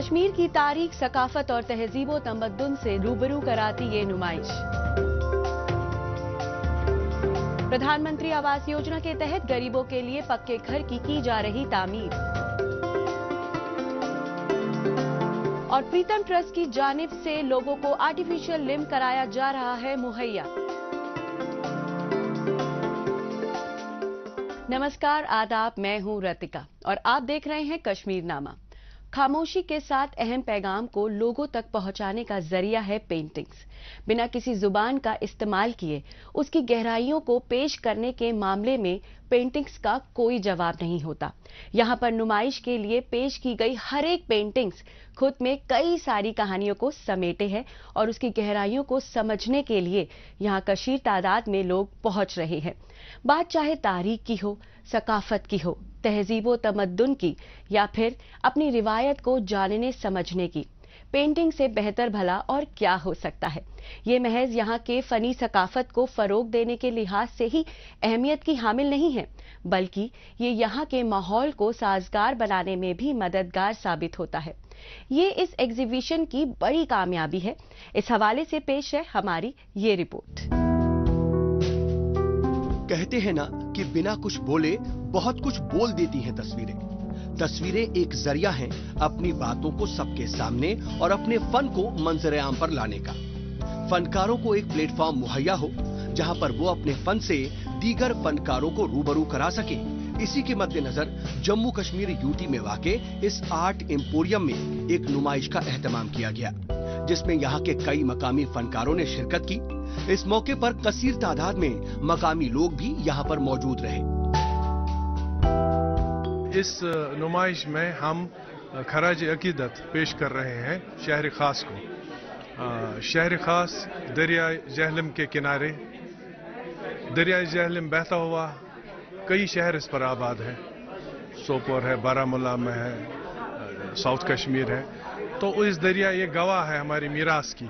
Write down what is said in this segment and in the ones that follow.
कश्मीर की तारीख, सकाफत और तहजीबो तमद्दुन से रूबरू कराती ये नुमाइश। प्रधानमंत्री आवास योजना के तहत गरीबों के लिए पक्के घर की जा रही तामीर। और प्रीतम ट्रस्ट की जानिब से लोगों को आर्टिफिशियल लिम्ब कराया जा रहा है मुहैया। नमस्कार, आदाब, मैं हूं रतिका और आप देख रहे हैं कश्मीर नामा। खामोशी के साथ अहम पैगाम को लोगों तक पहुंचाने का जरिया है पेंटिंग्स। बिना किसी जुबान का इस्तेमाल किए उसकी गहराइयों को पेश करने के मामले में पेंटिंग्स का कोई जवाब नहीं होता। यहाँ पर नुमाइश के लिए पेश की गई हर एक पेंटिंग्स खुद में कई सारी कहानियों को समेटे है और उसकी गहराइयों को समझने के लिए यहाँ कशीर तादाद में लोग पहुंच रहे हैं। बात चाहे तारीख की हो, सकाफत की हो, तहजीबो तमद्दुन की या फिर अपनी रिवायत को जानने समझने की, पेंटिंग से बेहतर भला और क्या हो सकता है। ये महज यहाँ के फनी सकाफत को फरोग देने के लिहाज से ही अहमियत की हामिल नहीं है, बल्कि ये यहाँ के माहौल को साजगार बनाने में भी मददगार साबित होता है। ये इस एग्जीबिशन की बड़ी कामयाबी है। इस हवाले से पेश है हमारी ये रिपोर्ट। कहते हैं ना कि बिना कुछ बोले बहुत कुछ बोल देती हैं तस्वीरें। तस्वीरें एक जरिया हैं अपनी बातों को सबके सामने और अपने फन को मंजर आम पर लाने का। फनकारों को एक प्लेटफॉर्म मुहैया हो जहां पर वो अपने फन से दीगर फनकारों को रूबरू करा सके। इसी के मद्देनजर जम्मू कश्मीर यूटी में वाक़े इस आर्ट एम्पोरियम में एक नुमाइश का एहतमाम किया गया, जिसमें यहाँ के कई मकामी फनकारों ने शिरकत की। इस मौके पर कसीर तादाद में मकामी लोग भी यहाँ पर मौजूद रहे। इस नुमाइश में हम खराज अकीदत पेश कर रहे हैं शहर खास को। शहर खास दरिया जहलम के किनारे, दरिया जहलम बहता हुआ कई शहर इस पर आबाद हैं। सोपोर है, बारामूला में है, साउथ कश्मीर है। तो इस दरिया ये गवाह है हमारी मीरास की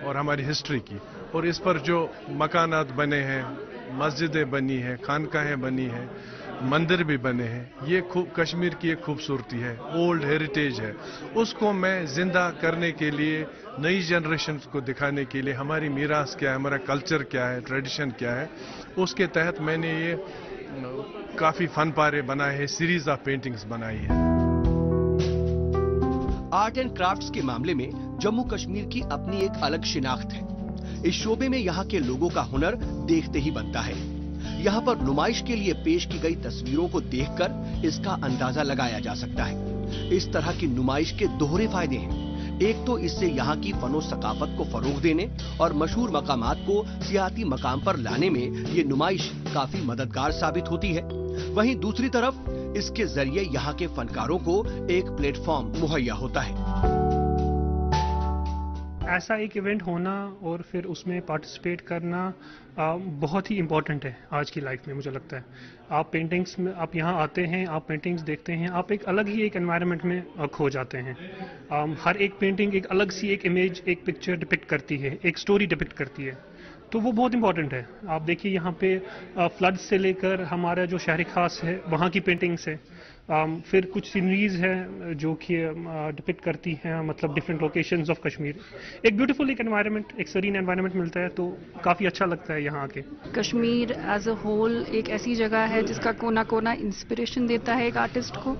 और हमारी हिस्ट्री की। और इस पर जो मकानात बने हैं, मस्जिदें बनी हैं, खानकाहें बनी हैं, मंदिर भी बने हैं, ये कश्मीर की एक खूबसूरती है, ओल्ड हेरिटेज है। उसको मैं जिंदा करने के लिए, नई जनरेशन को दिखाने के लिए हमारी मीरास क्या है, हमारा कल्चर क्या है, ट्रेडिशन क्या है, उसके तहत मैंने ये काफी फन पारे बनाए हैं, सीरीज ऑफ पेंटिंग्स बनाई है। आर्ट एंड क्राफ्ट्स के मामले में जम्मू कश्मीर की अपनी एक अलग शिनाख्त है। इस शोबे में यहाँ के लोगों का हुनर देखते ही बनता है। यहाँ पर नुमाइश के लिए पेश की गई तस्वीरों को देखकर इसका अंदाजा लगाया जा सकता है। इस तरह की नुमाइश के दोहरे फायदे हैं। एक तो इससे यहाँ की फनो सकाफत को फरोग देने और मशहूर मकामात को सियाती मकाम पर लाने में ये नुमाइश काफी मददगार साबित होती है। वहीं दूसरी तरफ इसके जरिए यहाँ के फनकारों को एक प्लेटफॉर्म मुहैया होता है। ऐसा एक इवेंट होना और फिर उसमें पार्टिसिपेट करना बहुत ही इम्पोर्टेंट है आज की लाइफ में। मुझे लगता है आप पेंटिंग्स में, आप यहाँ आते हैं, आप पेंटिंग्स देखते हैं, आप एक अलग ही एक एनवायरनमेंट में खो जाते हैं। हर एक पेंटिंग एक अलग सी एक इमेज, एक पिक्चर डिपिक्ट करती है, एक स्टोरी डिपिक्ट करती है। तो वो बहुत इंपॉर्टेंट है। आप देखिए यहाँ पे फ्लड से लेकर हमारा जो शहर खास है वहाँ की पेंटिंग्स है, फिर कुछ सीनरीज है जो कि डिपिक्ट करती हैं मतलब डिफरेंट लोकेशंस ऑफ कश्मीर। एक ब्यूटीफुल एक एनवायरनमेंट, एक सरीन एनवायरनमेंट मिलता है, तो काफ़ी अच्छा लगता है यहाँ आके। कश्मीर एज अ होल एक ऐसी जगह है जिसका कोना कोना इंस्पिरेशन देता है एक आर्टिस्ट को।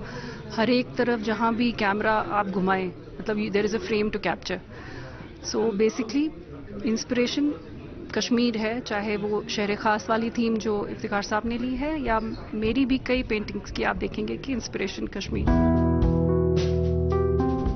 हर एक तरफ जहाँ भी कैमरा आप घुमाएं, मतलब there is a frame to capture. So basically inspiration Kashmir है, चाहे वो शहर खास वाली थीम जो इफ्तिखार साहब ने ली है या मेरी भी कई पेंटिंग्स की आप देखेंगे कि इंस्पिरेशन कश्मीर।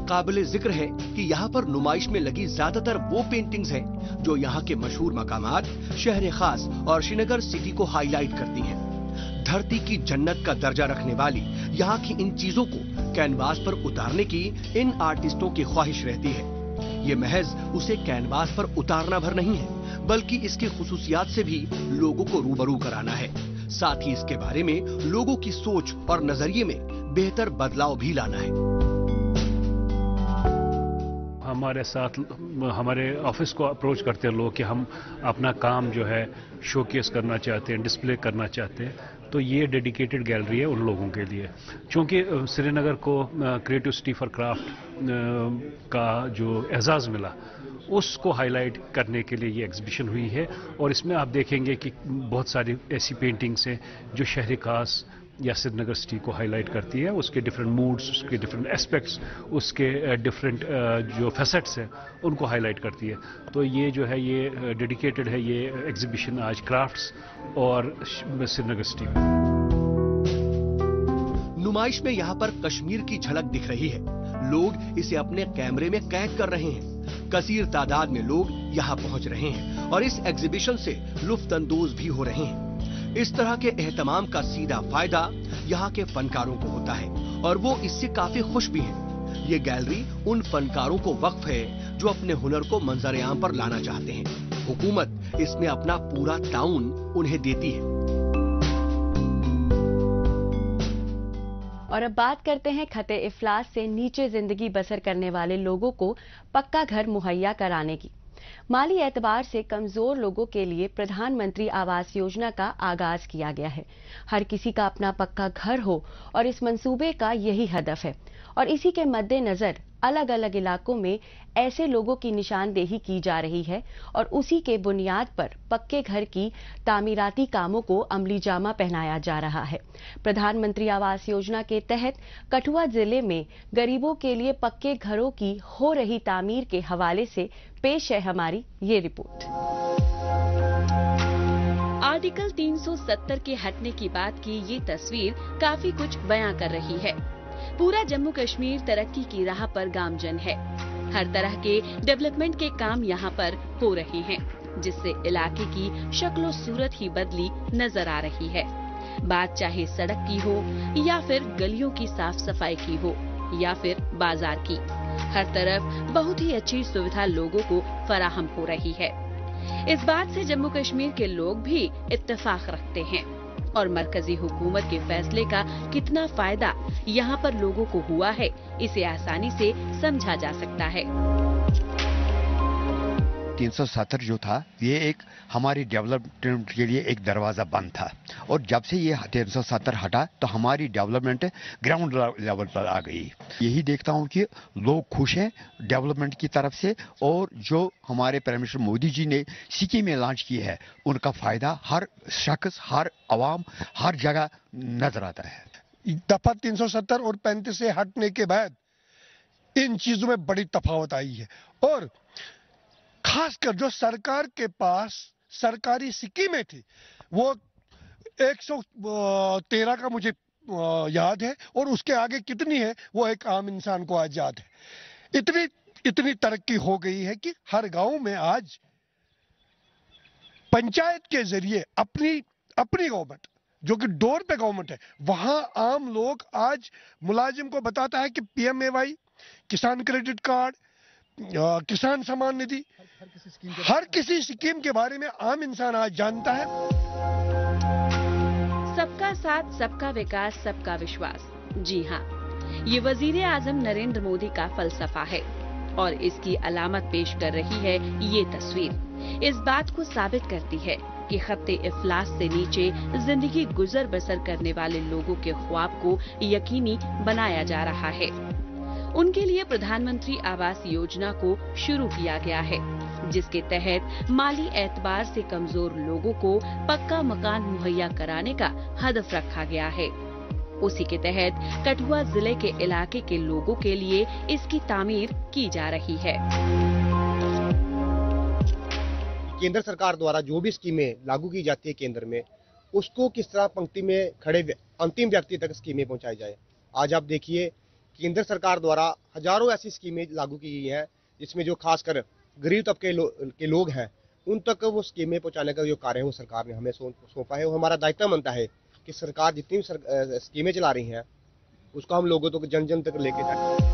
काबिले जिक्र है कि यहाँ पर नुमाइश में लगी ज्यादातर वो पेंटिंग्स हैं जो यहाँ के मशहूर मकामात, शहर खास और श्रीनगर सिटी को हाईलाइट करती हैं। धरती की जन्नत का दर्जा रखने वाली यहाँ की इन चीजों को कैनवास पर उतारने की इन आर्टिस्टों की ख्वाहिश रहती है। ये महज उसे कैनवास पर उतारना भर नहीं है, बल्कि इसकी खुसूसियात से भी लोगों को रूबरू कराना है। साथ ही इसके बारे में लोगों की सोच और नजरिए में बेहतर बदलाव भी लाना है। हमारे साथ हमारे ऑफिस को अप्रोच करते हैं लोग कि हम अपना काम जो है शोकेस करना चाहते हैं, डिस्प्ले करना चाहते हैं। तो ये डेडिकेटेड गैलरी है उन लोगों के लिए। चूँकि श्रीनगर को क्रिएटिव सिटी फॉर क्राफ्ट का जो एजाज़ मिला, उसको हाईलाइट करने के लिए ये एग्जीबिशन हुई है। और इसमें आप देखेंगे कि बहुत सारी ऐसी पेंटिंग्स हैं जो शहर खास या श्रीनगर सिटी को हाईलाइट करती है, उसके डिफरेंट मूड्स, उसके डिफरेंट एस्पेक्ट्स, उसके डिफरेंट जो फैसेट्स हैं उनको हाईलाइट करती है। तो ये जो है ये डेडिकेटेड है ये एग्जीबिशन आज क्राफ्ट्स और श्रीनगर सिटी में। नुमाइश में यहाँ पर कश्मीर की झलक दिख रही है। लोग इसे अपने कैमरे में कैद कर रहे हैं। कसीर तादाद में लोग यहाँ पहुँच रहे हैं और इस एग्जीबिशन से लुत्फानंदोज भी हो रहे हैं। इस तरह के एहतमाम का सीधा फायदा यहाँ के फनकारों को होता है और वो इससे काफी खुश भी हैं। ये गैलरी उन फनकारों को वक्फ है जो अपने हुनर को मंजर-ए-आम पर लाना चाहते हैं। हुकूमत इसमें अपना पूरा ताउन उन्हें देती है। और अब बात करते हैं खते इफलास से नीचे जिंदगी बसर करने वाले लोगों को पक्का घर मुहैया कराने की। माली एतबार से कमजोर लोगों के लिए प्रधानमंत्री आवास योजना का आगाज किया गया है। हर किसी का अपना पक्का घर हो और इस मंसूबे का यही हदफ है। और इसी के मद्देनजर अलग अलग इलाकों में ऐसे लोगों की निशानदेही की जा रही है और उसी के बुनियाद पर पक्के घर की तामीराती कामों को अमली जामा पहनाया जा रहा है। प्रधानमंत्री आवास योजना के तहत कठुआ जिले में गरीबों के लिए पक्के घरों की हो रही तामीर के हवाले से पेश है हमारी ये रिपोर्ट। आर्टिकल 370 के हटने की बात की ये तस्वीर काफी कुछ बयां कर रही है। पूरा जम्मू कश्मीर तरक्की की राह पर गामजन है। हर तरह के डेवलपमेंट के काम यहाँ पर हो रहे हैं, जिससे इलाके की शक्लो सूरत ही बदली नजर आ रही है। बात चाहे सड़क की हो या फिर गलियों की साफ सफाई की हो या फिर बाजार की, हर तरफ बहुत ही अच्छी सुविधा लोगों को फराहम हो रही है। इस बात से जम्मू कश्मीर के लोग भी इत्तेफाक रखते हैं और मरकजी हुकूमत के फैसले का कितना फायदा यहाँ पर लोगों को हुआ है, इसे आसानी से समझा जा सकता है। 370 जो था ये एक हमारी डेवलपमेंट के लिए एक दरवाजा बंद था और जब से ये 370 हटा तो हमारी डेवलपमेंट ग्राउंड लेवल पर आ गई। यही देखता हूँ कि लोग खुश हैं डेवलपमेंट की तरफ से और जो हमारे प्राइम मिनिस्टर मोदी जी ने स्कीमें लॉन्च की है उनका फायदा हर शख्स, हर आवाम, हर जगह नजर आता है। दफा 370 और 35 से हटने के बाद इन चीजों में बड़ी तफावत आई है और खासकर जो सरकार के पास सरकारी स्कीमें थी वो 113 का मुझे याद है और उसके आगे कितनी है वो एक आम इंसान को आज याद है। इतनी तरक्की हो गई है कि हर गांव में आज पंचायत के जरिए अपनी गवर्नमेंट जो कि डोर पे गवर्नमेंट है, वहां आम लोग आज मुलाजिम को बताता है कि PMAY, किसान क्रेडिट कार्ड, किसान सम्मान निधि, हर किसी स्कीम के बारे में आम इंसान आज जानता है। सबका साथ, सबका विकास, सबका विश्वास। जी हाँ, ये वजीर आजम नरेंद्र मोदी का फलसफा है और इसकी अलामत पेश कर रही है ये तस्वीर। इस बात को साबित करती है कि खत्ते इफलास से नीचे जिंदगी गुजर बसर करने वाले लोगों के ख्वाब को यकीनी बनाया जा रहा है। उनके लिए प्रधानमंत्री आवास योजना को शुरू किया गया है, जिसके तहत माली एतबार से कमजोर लोगों को पक्का मकान मुहैया कराने का हदफ रखा गया है। उसी के तहत कठुआ जिले के इलाके के लोगों के लिए इसकी तामीर की जा रही है। केंद्र सरकार द्वारा जो भी स्कीमें लागू की जाती है केंद्र में, उसको किस तरह पंक्ति में खड़े अंतिम व्यक्ति तक स्कीमें पहुंचाई जाए। आज आप देखिए केंद्र सरकार द्वारा हजारों ऐसी स्कीमें लागू की गई हैं जिसमें जो खासकर गरीब तबके के लोग हैं उन तक वो स्कीमें पहुंचाने का जो कार्य है वो सरकार ने हमें सौंपा है। वो हमारा दायित्व बनता है कि सरकार जितनी भी स्कीमें चला रही हैं उसको हम लोगों तक जन जन तक लेके जाए।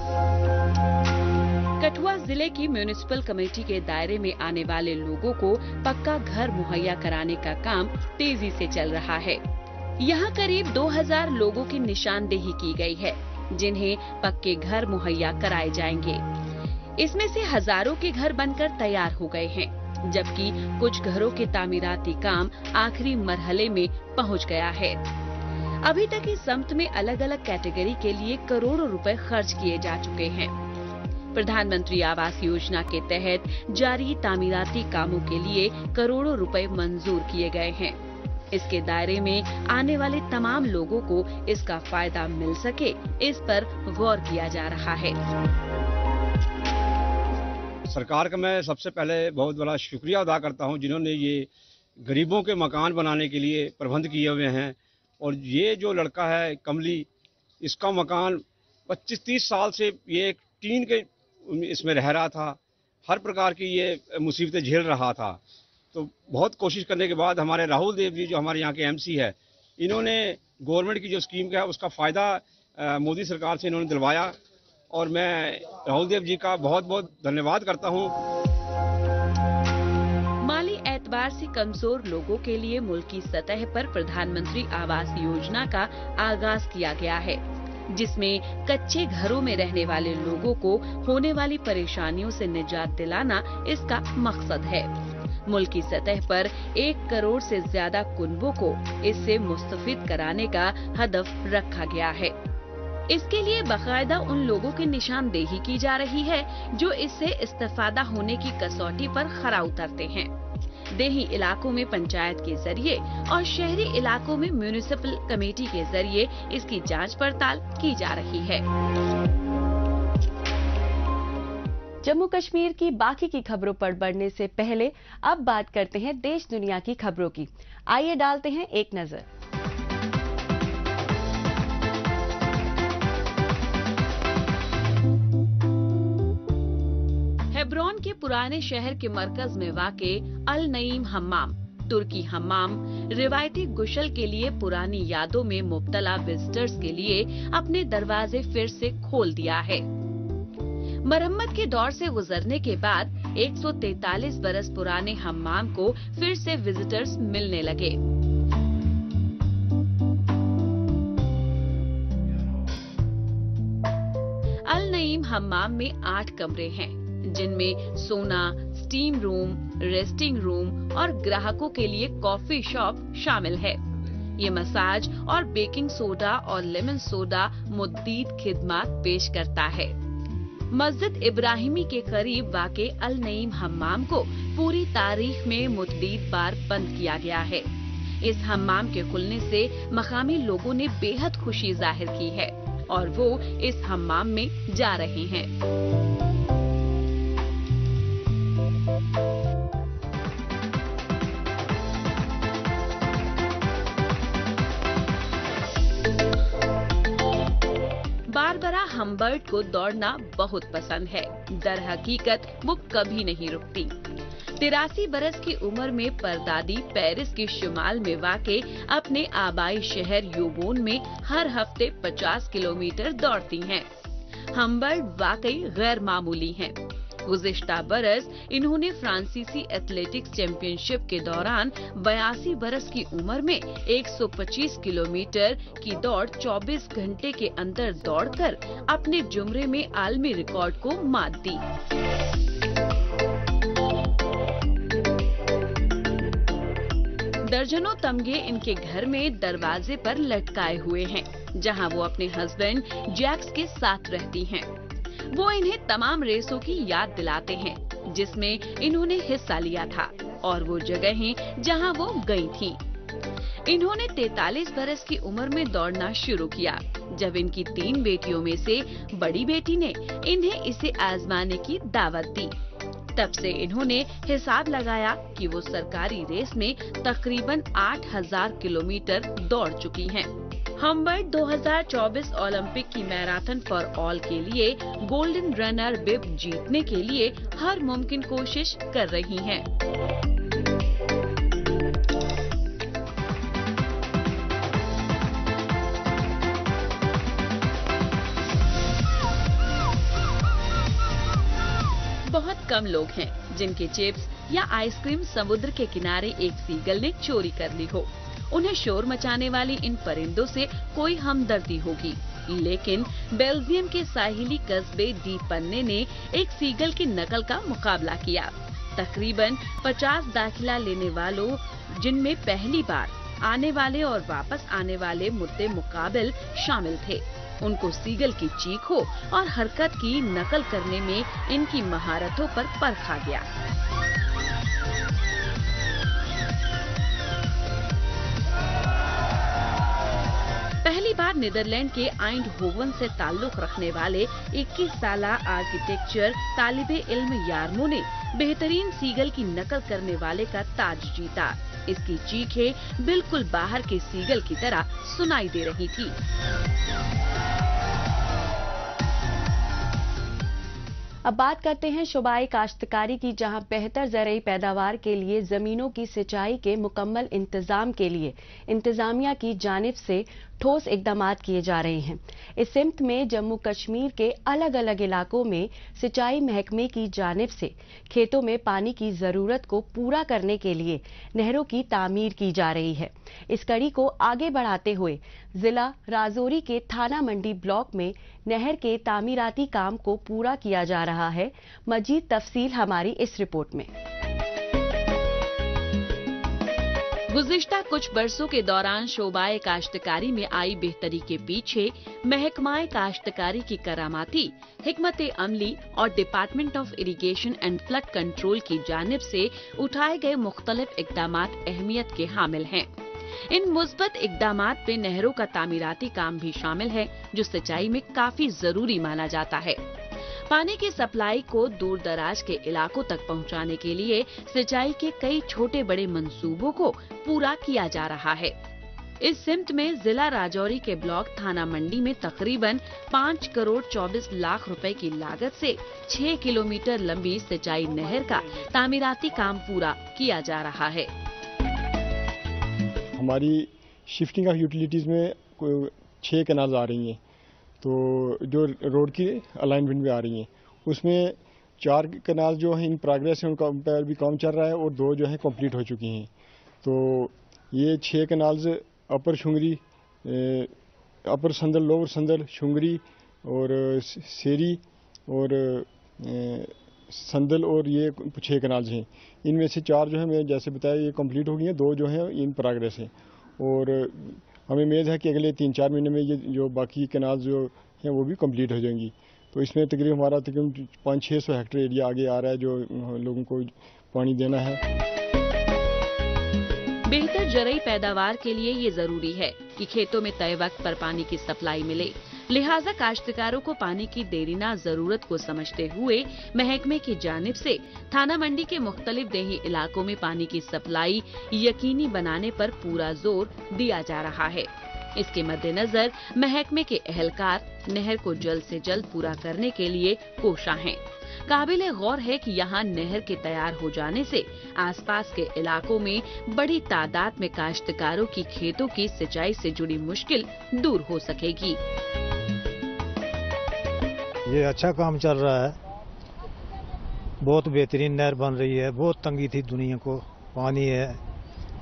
कठुआ जिले की म्युनिसिपल कमेटी के दायरे में आने वाले लोगों को पक्का घर मुहैया कराने का काम तेजी से चल रहा है। यहाँ करीब 2000 लोगों की निशानदेही की गई है जिन्हें पक्के घर मुहैया कराए जाएंगे। इसमें से हजारों के घर बनकर तैयार हो गए हैं, जबकि कुछ घरों के तामीराती काम आखिरी मरहले में पहुंच गया है। अभी तक इस समिट में अलग अलग कैटेगरी के लिए करोड़ों रुपए खर्च किए जा चुके हैं। प्रधानमंत्री आवास योजना के तहत जारी तामीराती कामों के लिए करोड़ों रुपए मंजूर किए गए हैं। इसके दायरे में आने वाले तमाम लोगों को इसका फायदा मिल सके, इस पर गौर किया जा रहा है। सरकार का मैं सबसे पहले बहुत बड़ा शुक्रिया अदा करता हूं, जिन्होंने ये गरीबों के मकान बनाने के लिए प्रबंध किए हुए हैं। और ये जो लड़का है कमली, इसका मकान 25-30 साल से ये एक टीन के इसमें रह रहा था, हर प्रकार की ये मुसीबतें झेल रहा था। तो बहुत कोशिश करने के बाद हमारे राहुल देव जी, जो हमारे यहाँ के एमसी है, इन्होंने गवर्नमेंट की जो स्कीम है उसका फ़ायदा मोदी सरकार से इन्होंने दिलवाया, और मैं राहुल देव जी का बहुत बहुत धन्यवाद करता हूँ। माली एतबार से कमजोर लोगों के लिए मुल्की सतह पर प्रधानमंत्री आवास योजना का आगाज किया गया है, जिसमें कच्चे घरों में रहने वाले लोगों को होने वाली परेशानियों से निजात दिलाना इसका मकसद है। मुल्की सतह पर 1 करोड़ से ज्यादा कुनबों को इससे मुस्तफिद कराने का हदफ रखा गया है। इसके लिए बाकायदा उन लोगों की निशानदेही की जा रही है जो इससे इस्तेफादा होने की कसौटी पर खरा उतरते हैं। देही इलाकों में पंचायत के जरिए और शहरी इलाकों में म्यूनिसिपल कमेटी के जरिए इसकी जांच पड़ताल की जा रही है। जम्मू कश्मीर की बाकी की खबरों पर बढ़ने से पहले अब बात करते हैं देश दुनिया की खबरों की। आइए डालते हैं एक नजर। हेब्रोन के पुराने शहर के मरकज में वाक़े अल नईम हम्माम, तुर्की हम्माम, रिवायती गुसल के लिए पुरानी यादों में मुब्तला विजिटर्स के लिए अपने दरवाजे फिर से खोल दिया है। मरम्मत के दौर से गुजरने के बाद 143 बरस पुराने हम्माम को फिर से विजिटर्स मिलने लगे। अल नईम हम्माम में 8 कमरे हैं, जिनमें सोना, स्टीम रूम, रेस्टिंग रूम और ग्राहकों के लिए कॉफी शॉप शामिल है। ये मसाज और बेकिंग सोडा और लेमन सोडा मुद्दीद खिदमात पेश करता है। मस्जिद इब्राहिमी के करीब वाक़े अल नईम हम्माम को पूरी तारीख में मुतअद्दिद बार बंद किया गया है। इस हम्माम के खुलने से मकामी लोगों ने बेहद खुशी जाहिर की है और वो इस हम्माम में जा रहे हैं। बारबरा हम्बर्ट को दौड़ना बहुत पसंद है। दर हकीकत वो कभी नहीं रुकती। 83 बरस की उम्र में परदादी पेरिस के शुमाल में वाक़े अपने आबाई शहर योबोन में हर हफ्ते 50 किलोमीटर दौड़ती हैं। हम्बर्ट वाकई गैर मामूली हैं। गुज़िश्ता बरस इन्होंने फ्रांसीसी एथलेटिक्स चैंपियनशिप के दौरान 82 बरस की उम्र में 125 किलोमीटर की दौड़ 24 घंटे के अंदर दौड़कर अपने जुमरे में आलमी रिकॉर्ड को मात दी। दर्जनों तमगे इनके घर में दरवाजे पर लटकाए हुए हैं, जहां वो अपने हस्बैंड जैक्स के साथ रहती हैं। वो इन्हें तमाम रेसों की याद दिलाते हैं जिसमें इन्होंने हिस्सा लिया था और वो जगहें जहां वो गई थीं। इन्होंने 43 बरस की उम्र में दौड़ना शुरू किया, जब इनकी 3 बेटियों में से बड़ी बेटी ने इन्हें इसे आजमाने की दावत दी। तब से इन्होंने हिसाब लगाया कि वो सरकारी रेस में तकरीबन 8000 किलोमीटर दौड़ चुकी हैं। हम्बर्ट 2024 ओलंपिक की मैराथन फॉर ऑल के लिए गोल्डन रनर बिब जीतने के लिए हर मुमकिन कोशिश कर रही हैं। बहुत कम लोग हैं जिनके चिप्स या आइसक्रीम समुद्र के किनारे एक सीगल ने चोरी कर ली हो। उन्हें शोर मचाने वाली इन परिंदों से कोई हमदर्दी होगी, लेकिन बेल्जियम के साहिली कस्बे डी पन्ने ने एक सीगल की नकल का मुकाबला किया। तकरीबन 50 दाखिला लेने वालों, जिनमें पहली बार आने वाले और वापस आने वाले मुद्दे मुकाबिल शामिल थे। उनको सीगल की चीख हो और हरकत की नकल करने में इनकी महारतों पर परखा गया। पहली बार नीदरलैंड के आइंडहोवन से ताल्लुक रखने वाले 21 साला आर्किटेक्चर तालिबे इल्म यार्मो ने बेहतरीन सीगल की नकल करने वाले का ताज जीता। इसकी चीखें बिल्कुल बाहर के सीगल की तरह सुनाई दे रही थी। अब बात करते हैं शुबाई काश्तकारी की, जहां बेहतर ज़रई पैदावार के लिए जमीनों की सिंचाई के मुकम्मल इंतजाम के लिए इंतजामिया की जानिब से ठोस इकदाम किए जा रहे हैं। इस सिमत में जम्मू कश्मीर के अलग अलग इलाकों में सिंचाई महकमे की जानिब से खेतों में पानी की जरूरत को पूरा करने के लिए नहरों की तामीर की जा रही है। इस कड़ी को आगे बढ़ाते हुए जिला राजौरी के थाना मंडी ब्लॉक में नहर के तामीराती काम को पूरा किया जा रहा है। मजीद तफसील हमारी इस रिपोर्ट में। गुज़िश्ता कुछ बरसों के दौरान शोबाए काश्तकारी में आई बेहतरी के पीछे महकमाए काश्तकारी की करामाती हिकमत अमली और department of irrigation and flood control की जानिब से उठाए गए मुख्तलिफ इकदामात अहमियत के हामिल हैं। इन मुस्बत इकदामात में नहरों का तामीराती काम भी शामिल है, जो सिंचाई में काफी जरूरी माना जाता है। पानी की सप्लाई को दूर दराज के इलाकों तक पहुंचाने के लिए सिंचाई के कई छोटे बड़े मंसूबों को पूरा किया जा रहा है। इस सिमत में जिला राजौरी के ब्लॉक थाना मंडी में तकरीबन 5 करोड़ 24 लाख रुपए की लागत से 6 किलोमीटर लंबी सिंचाई नहर का तामीराती काम पूरा किया जा रहा है। हमारी शिफ्टिंग ऑफ यूटिलिटीज में 6 कैनाल आ रही हैं, तो जो रोड की अलाइनमेंट में आ रही हैं, उसमें 4 कैनाल जो है इन प्रोग्रेस है, उनका पर भी काम चल रहा है और 2 जो है कंप्लीट हो चुकी हैं। तो ये 6 कैनाल्स अपर शुंगरी, अपर संदल, लोअर संदल, शुंगरी और सेरी और संदल, और ये 6 कैनाल्स हैं। इनमें से 4 जो है मैं जैसे बताया ये कंप्लीट हो गई हैं, 2 जो है इन प्रोग्रेस हैं और हमें उम्मीद है कि अगले 3-4 महीने में ये जो बाकी कैनाल जो हैं वो भी कंप्लीट हो जाएंगी। तो इसमें तकरीबन हमारा तकरीबन 500-600 हेक्टेयर एरिया आगे आ रहा है जो लोगों को पानी देना है। बेहतर जरई पैदावार के लिए ये जरूरी है कि खेतों में तय वक्त पर पानी की सप्लाई मिले। लिहाजा काश्तकारों को पानी की देरीना जरूरत को समझते हुए महकमे की जानिब से थाना मंडी के मुख्तलिफ देही इलाकों में पानी की सप्लाई यकीनी बनाने पर पूरा जोर दिया जा रहा है। इसके मद्देनजर महकमे के एहलकार नहर को जल्द से जल्द पूरा करने के लिए कोशा हैं। काबिले गौर है कि यहाँ नहर के तैयार हो जाने से आसपास के इलाकों में बड़ी तादाद में काश्तकारों की खेतों की सिंचाई से जुड़ी मुश्किल दूर हो सकेगी। ये अच्छा काम चल रहा है, बहुत बेहतरीन नहर बन रही है। बहुत तंगी थी दुनिया को, पानी है,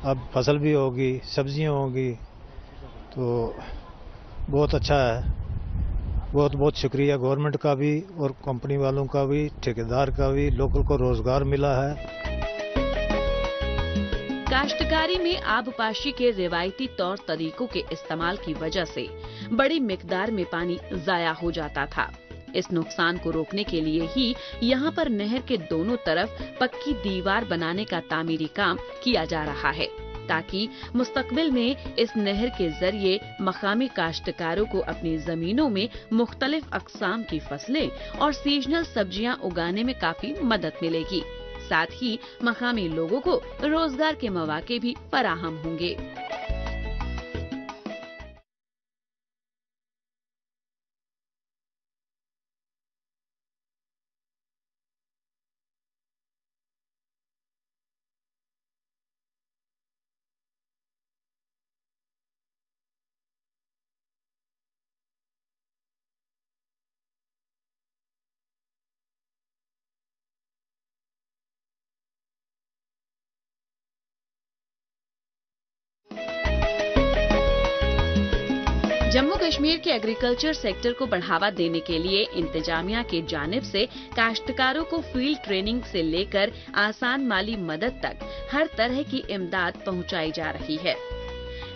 अब फसल भी होगी, सब्जियां होगी, तो बहुत अच्छा है। बहुत बहुत शुक्रिया गवर्नमेंट का भी और कंपनी वालों का भी, ठेकेदार का भी, लोकल को रोजगार मिला है। काश्तकारी में आबपाशी के रिवायती तौर तरीकों के इस्तेमाल की वजह से बड़ी मिकदार में पानी जाया हो जाता था। इस नुकसान को रोकने के लिए ही यहाँ पर नहर के दोनों तरफ पक्की दीवार बनाने का तामीरी काम किया जा रहा है, ताकि मुस्तकबिल में इस नहर के जरिए मकामी काश्तकारों को अपनी जमीनों में मुख्तलिफ अक़साम की फसलें और सीजनल सब्जियां उगाने में काफी मदद मिलेगी। साथ ही मकामी लोगों को रोजगार के मौके भी फराहम होंगे। जम्मू कश्मीर के एग्रीकल्चर सेक्टर को बढ़ावा देने के लिए इंतजामिया की जानिब से काश्तकारों को फील्ड ट्रेनिंग से लेकर आसान माली मदद तक हर तरह की इमदाद पहुंचाई जा रही है।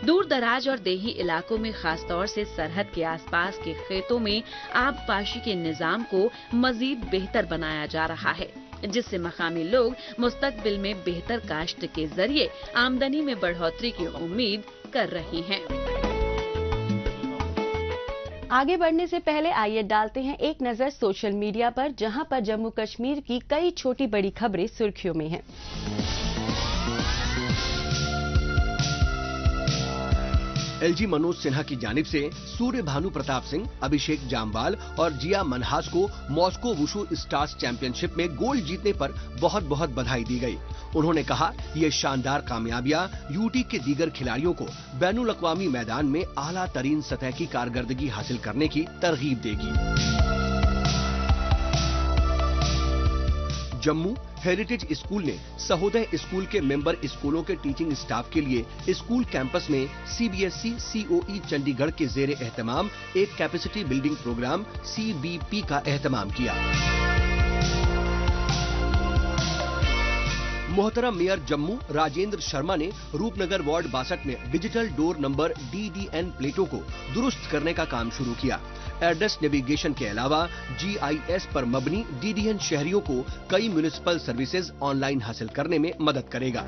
दूर दराज और देही इलाकों में खासतौर से सरहद के आसपास के खेतों में आबपाशी के निजाम को मजीद बेहतर बनाया जा रहा है, जिससे मकामी लोग मुस्तकबिल में बेहतर काश्त के जरिए आमदनी में बढ़ोतरी की उम्मीद कर रहे हैं। आगे बढ़ने से पहले आइए डालते हैं एक नजर सोशल मीडिया पर, जहां पर जम्मू कश्मीर की कई छोटी बड़ी खबरें सुर्खियों में हैं। एलजी मनोज सिन्हा की जानिब से सूर्य भानु प्रताप सिंह, अभिषेक जामवाल और जिया मनहास को मॉस्को वुशु स्टार्स चैंपियनशिप में गोल्ड जीतने पर बहुत बहुत बधाई दी गई। उन्होंने कहा, ये शानदार कामयाबियां यूटी के दीगर खिलाड़ियों को बैनुल अक़वामी मैदान में आला तरीन सतह की कारकर्दगी हासिल करने की तरगीब देगी। जम्मू हेरिटेज स्कूल ने सहोदय स्कूल के मेंबर स्कूलों के टीचिंग स्टाफ के लिए स्कूल कैंपस में सीबीएसई सीओई चंडीगढ़ के जेरे एहतमाम एक कैपेसिटी बिल्डिंग प्रोग्राम CBP का एहतमाम किया। मोहतरम मेयर जम्मू राजेंद्र शर्मा ने रूपनगर वार्ड 62 में डिजिटल डोर नंबर DDN प्लेटों को दुरुस्त करने का काम शुरू किया। एड्रेस नेविगेशन के अलावा GIS पर मबनी DDN शहरियों को कई म्युनिसिपल सर्विसेज ऑनलाइन हासिल करने में मदद करेगा।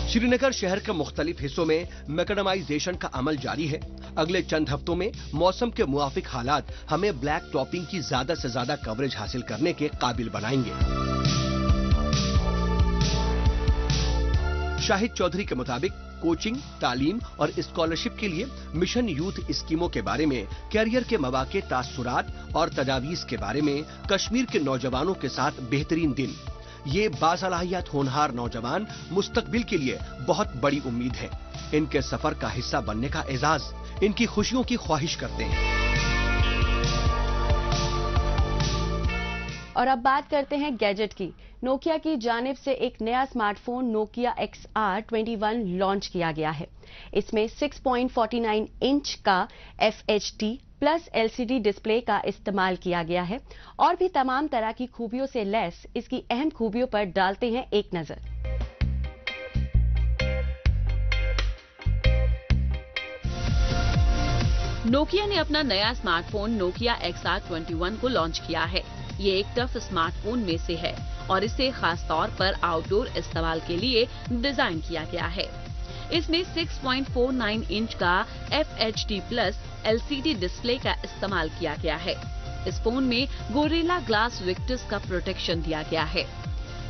श्रीनगर शहर के मुख्तलिफ हिस्सों में मैकेडमाइजेशन का अमल जारी है। अगले चंद हफ्तों में मौसम के मुआफिक हालात हमें ब्लैक टॉपिंग की ज्यादा से ज्यादा कवरेज हासिल करने के काबिल बनाएंगे। शाहिद चौधरी के मुताबिक कोचिंग, तालीम और स्कॉलरशिप के लिए मिशन यूथ स्कीमों के बारे में, कैरियर के मौके, तासुरात और तजावीज के बारे में कश्मीर के नौजवानों के साथ बेहतरीन दिन। ये बासलाहियत होनहार नौजवान मुस्तकबिल के लिए बहुत बड़ी उम्मीद है। इनके सफर का हिस्सा बनने का एजाज इनकी खुशियों की ख्वाहिश करते हैं। और अब बात करते हैं गैजेट की। नोकिया की जानिब से एक नया स्मार्टफोन नोकिया XR21 लॉन्च किया गया है। इसमें 6.49 इंच का FHD प्लस LCD डिस्प्ले का इस्तेमाल किया गया है और भी तमाम तरह की खूबियों से लैस इसकी अहम खूबियों पर डालते हैं एक नजर। नोकिया ने अपना नया स्मार्टफोन नोकिया XR21 को लॉन्च किया है। ये एक टफ स्मार्टफोन में से है और इसे खास तौर पर आउटडोर इस्तेमाल के लिए डिजाइन किया गया है। इसमें 6.49 इंच का FHD प्लस LCD डिस्प्ले का इस्तेमाल किया गया है। इस फोन में गोरिल्ला ग्लास विक्टस का प्रोटेक्शन दिया गया है।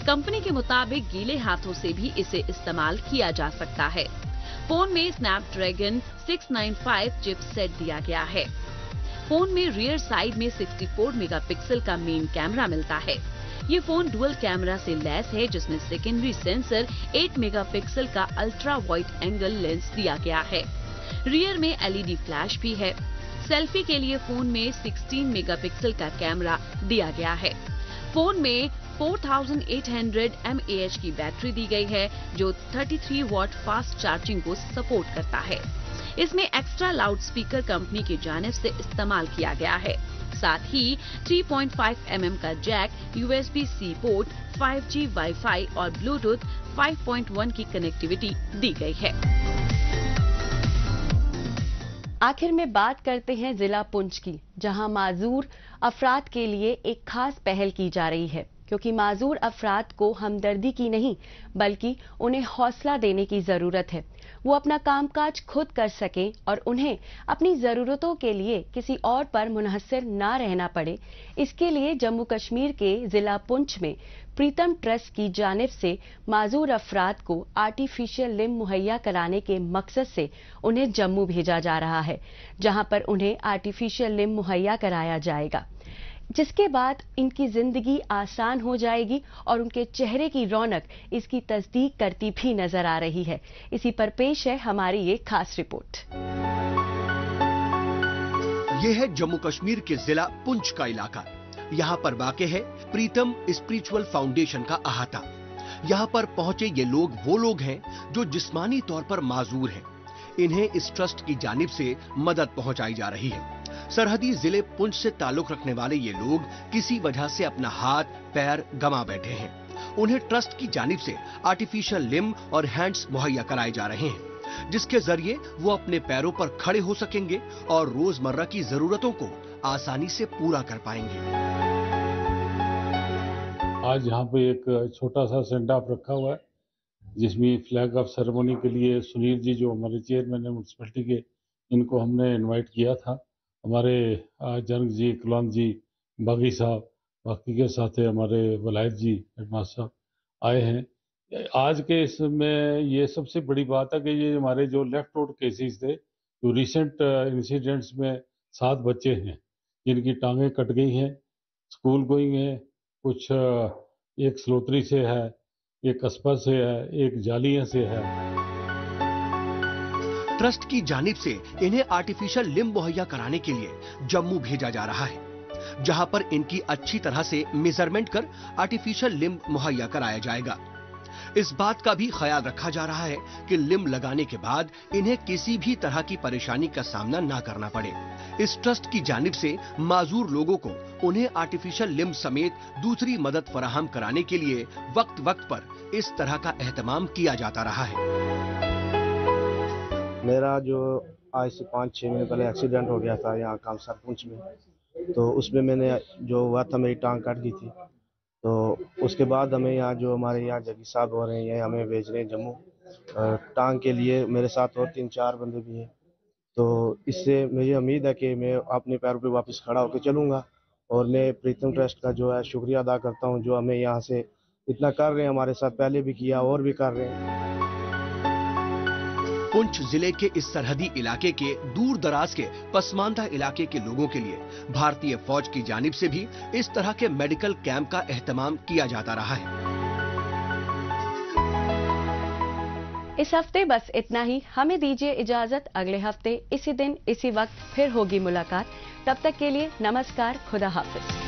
कंपनी के मुताबिक गीले हाथों से भी इसे इस्तेमाल किया जा सकता है। फोन में स्नैपड्रैगन 695 चिपसेट दिया गया है। फोन में रियर साइड में 64 मेगापिक्सल का मेन कैमरा मिलता है। ये फोन डुअल कैमरा से लैस है, जिसमें सेकेंडरी सेंसर 8 मेगापिक्सल का अल्ट्रा वाइड एंगल लेंस दिया गया है। रियर में LED फ्लैश भी है। सेल्फी के लिए फोन में 16 मेगापिक्सल का कैमरा दिया गया है। फोन में 4800 mAh की बैटरी दी गई है, जो 33 वॉट फास्ट चार्जिंग को सपोर्ट करता है। इसमें एक्स्ट्रा लाउड स्पीकर कंपनी की जानिब से इस्तेमाल किया गया है। साथ ही 3.5 mm का jack, USB-C port, 5G wifi और ब्लूटूथ 5.1 की कनेक्टिविटी दी गई है। आखिर में बात करते हैं जिला पुंछ की, जहां माजूर अफराद के लिए एक खास पहल की जा रही है, क्योंकि माजूर अफराद को हमदर्दी की नहीं बल्कि उन्हें हौसला देने की जरूरत है। वो अपना कामकाज खुद कर सकें और उन्हें अपनी जरूरतों के लिए किसी और पर मुनहसर ना रहना पड़े। इसके लिए जम्मू कश्मीर के जिला पुंछ में प्रीतम ट्रस्ट की जानिब से माजूर अफराद को आर्टिफिशियल लिम्ब मुहैया कराने के मकसद से उन्हें जम्मू भेजा जा रहा है, जहां पर उन्हें आर्टिफिशियल लिम्ब मुहैया कराया जाएगा, जिसके बाद इनकी जिंदगी आसान हो जाएगी और उनके चेहरे की रौनक इसकी तस्दीक करती भी नजर आ रही है। इसी पर पेश है हमारी ये खास रिपोर्ट। ये है जम्मू कश्मीर के जिला पुंछ का इलाका। यहाँ पर वाक़ है प्रीतम स्पिरिचुअल फाउंडेशन का अहाता। यहाँ पर पहुंचे ये लोग वो लोग हैं जो जिस्मानी तौर पर माजूर हैं। इन्हें इस ट्रस्ट की जानिब से मदद पहुंचाई जा रही है। सरहदी जिले पुंछ से ताल्लुक रखने वाले ये लोग किसी वजह से अपना हाथ पैर गंवा बैठे हैं उन्हें ट्रस्ट की जानिब से आर्टिफिशियल लिम्ब और हैंड्स मुहैया कराए जा रहे हैं, जिसके जरिए वो अपने पैरों पर खड़े हो सकेंगे और रोजमर्रा की जरूरतों को आसानी से पूरा कर पाएंगे। आज यहाँ पे एक छोटा सा सेंड ऑफ रखा हुआ है, जिसमें फ्लैग ऑफ सेरेमनी के लिए सुनील जी जो हमारे चेयरमैन है म्यूनसिपैलिटी के, इनको हमने इनवाइट किया था। हमारे जनक जी, कुलाम जी, बागी साहब, बाकी के साथ हमारे वलायत जी हेडमास्टर साहब आए हैं। आज के इसमें ये सबसे बड़ी बात है कि ये हमारे जो लेफ्ट आउट केसेस थे, जो रिसेंट इंसिडेंट्स में 7 बच्चे हैं जिनकी टांगें कट गई हैं, स्कूल गोइंग है, कुछ एक सलोत्री से है, एक कस्बा से है, एक जालिया से है। ट्रस्ट की जानिब से इन्हें आर्टिफिशियल लिम्ब मुहैया कराने के लिए जम्मू भेजा जा रहा है, जहां पर इनकी अच्छी तरह से मेजरमेंट कर आर्टिफिशियल लिम्ब मुहैया कराया जाएगा। इस बात का भी ख्याल रखा जा रहा है कि लिम्ब लगाने के बाद इन्हें किसी भी तरह की परेशानी का सामना ना करना पड़े। इस ट्रस्ट की जानिब से माजूर लोगों को उन्हें आर्टिफिशियल लिम्ब समेत दूसरी मदद फराहम कराने के लिए वक्त वक्त पर इस तरह का एहतमाम किया जाता रहा है। मेरा जो आज से 5-6 महीने पहले एक्सीडेंट हो गया था यहाँ कामसर पुंछ में, तो उसमें मैंने जो हुआ था मेरी टांग कट गई थी। तो उसके बाद हमें यहाँ जो हमारे यहाँ जगी साहब हो रहे हैं, हमें भेज रहे हैं जम्मू टांग के लिए। मेरे साथ और 3-4 बंदे भी हैं। तो इससे मुझे उम्मीद है कि मैं अपने पैरों पे वापस खड़ा होकर चलूँगा। और मैं प्रीतम ट्रस्ट का जो है शुक्रिया अदा करता हूँ, जो हमें यहाँ से इतना कर रहे हैं, हमारे साथ पहले भी किया और भी कर रहे हैं। पुंछ जिले के इस सरहदी इलाके के दूर दराज के पसमानदा इलाके के लोगों के लिए भारतीय फौज की जानिब से भी इस तरह के मेडिकल कैंप का एहतमाम किया जाता रहा है। इस हफ्ते बस इतना ही। हमें दीजिए इजाजत। अगले हफ्ते इसी दिन इसी वक्त फिर होगी मुलाकात। तब तक के लिए नमस्कार, खुदा हाफिज।